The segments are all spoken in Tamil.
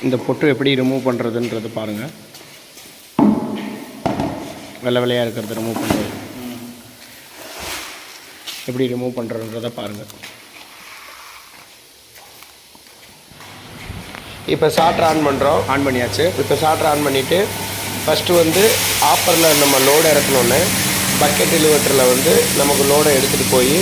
இந்த பொட்டு எப்படி ரிமூவ் பண்ணுறதுன்றது பாருங்கள். வெள்ளை வெள்ளையாக இருக்கிறத ரிமூவ் பண்ணுறது எப்படி ரிமூவ் பண்ணுறதுன்றதை பாருங்கள். இப்போ ஷார்ட்ரு ஆன் பண்ணுறோம். ஆன் பண்ணியாச்சு. இப்போ ஷார்ட்ரு ஆன் பண்ணிவிட்டு ஃபஸ்ட்டு வந்து ஆப்பரில் நம்ம லோடு இறக்கணுன்னு பக்கெட் எலிவேட்டரில் வந்து நமக்கு லோடை எடுத்துகிட்டு போய்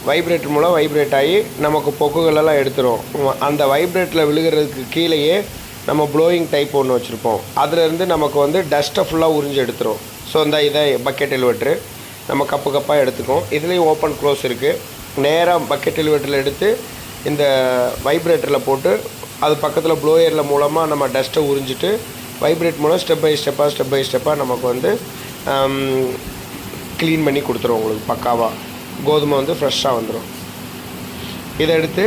வைப்ரேட்டர் மூலம் வைப்ரேட் ஆகி நமக்கு பொக்குகளெல்லாம் எடுத்துரும். அந்த வைப்ரேட்டில் விழுகிறதுக்கு கீழேயே நம்ம ப்ளோயிங் டைப் ஒன்று வச்சுருப்போம். அதிலேருந்து நமக்கு வந்து டஸ்ட்டை ஃபுல்லாக உறிஞ்சி எடுத்துரும். ஸோ இந்த இதை பக்கெட் எலிவேட்ரு நம்ம கப்பாக எடுத்துக்கும். இதுலேயும் ஓப்பன் க்ளோஸ் இருக்குது. நேராக பக்கெட் எலிவேட்டரில் எடுத்து இந்த வைப்ரேட்டரில் போட்டு அது பக்கத்தில் ப்ளோயரில் மூலமாக நம்ம டஸ்ட்டை உறிஞ்சிட்டு வைப்ரேட் மூலம் ஸ்டெப் பை ஸ்டெப்பாக நமக்கு வந்து க்ளீன் பண்ணி கொடுத்துரும். உங்களுக்கு பக்காவாக கோதுமை வந்து ஃப்ரெஷ்ஷாக வந்துடும். இதை எடுத்து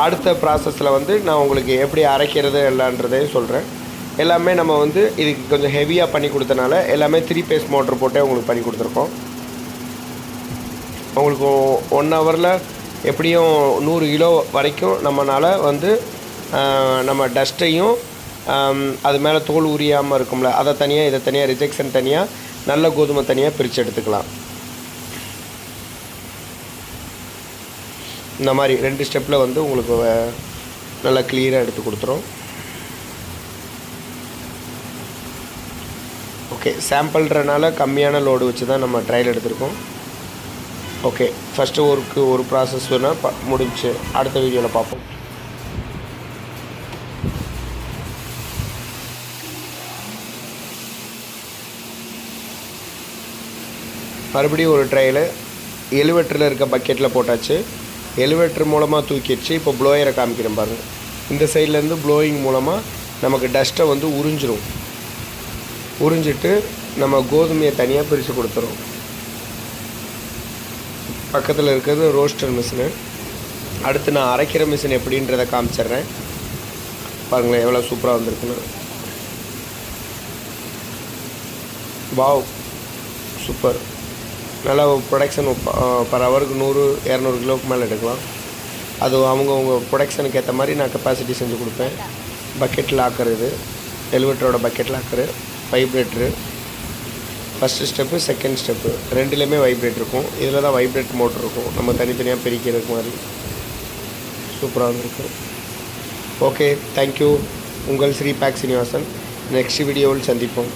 அடுத்த ப்ராசஸில் வந்து நான் உங்களுக்கு எப்படி அரைக்கிறது எல்லான்றதையும் சொல்கிறேன். எல்லாமே நம்ம வந்து இதுக்கு கொஞ்சம் ஹெவியாக பண்ணி கொடுத்தனால எல்லாமே 3 phase மோட்ரு போட்டே உங்களுக்கு பண்ணி கொடுத்துருக்கோம். உங்களுக்கு 1 ஹவரில் எப்படியும் 100 கிலோ வரைக்கும் நம்மளால் வந்து நம்ம டஸ்ட்டையும் அது மேலே தோல் உரியாமல் இருக்கும்ல, அதை தனியாக இதை தனியாக ரிஜெக்ஷன் தனியாக நல்ல கோதுமை தனியாக பிரித்து எடுத்துக்கலாம். இந்த மாதிரி 2 ஸ்டெப்பில் வந்து உங்களுக்கு நல்லா கிளியராக எடுத்து கொடுத்துரும். ஓகே, சாம்பிள்ன்றனால கம்மியான லோடு வச்சு தான் நம்ம ட்ரையல் எடுத்திருக்கோம். ஓகே, ஃபஸ்ட்டு ஒரு ப்ராசஸ் வேணால் முடிஞ்சு அடுத்த வீடியோவில் பார்ப்போம். மறுபடியும் ஒரு ட்ரையலு எலிவேட்டரில் இருக்க பக்கெட்டில் போட்டாச்சு. எலிவேட்டர் மூலமாக தூக்கிடுச்சு. இப்போ ப்ளோயரை காமிக்கிறேன் பாருங்கள். இந்த சைட்லேருந்து ப்ளோயிங் மூலமாக நமக்கு டஸ்ட்டை வந்து உறிஞ்சிட்டு நம்ம கோதுமையை தனியாக பிரித்து கொடுத்துரும். பக்கத்தில் இருக்கிறது ரோஸ்டர் மிஷினு. அடுத்து நான் அரைக்கிற மிஷின் எப்படின்றத காமிச்சிட்றேன். பாருங்களேன் எவ்வளோ சூப்பராக வந்திருக்குன்னு. Wow, super. நல்லா ப்ரொடக்ஷன் பர் ஹவருக்கு 100-200 கிலோவுக்கு மேலே எடுக்கலாம். அது அவங்கவுங்க ப்ரொடக்ஷனுக்கு ஏற்ற மாதிரி நான் கெப்பாசிட்டி செஞ்சு கொடுப்பேன். பக்கெட் லாக்கர், இது எலிவேட்டரோட bucket locker, vibrator. First step, second step ரெண்டுலேயுமே வைப்ரேட் இருக்கும். இதில் தான் வைப்ரேட் மோட்ரு இருக்கும். நம்ம தனித்தனியாக பிரிக்கிறதுக்கு மாதிரி சூப்பராக வந்துருக்கும். Okay, thank you. உங்கள் ஸ்ரீ பேக் சீனிவாசன். நெக்ஸ்ட் வீடியோவில் சந்திப்போம்.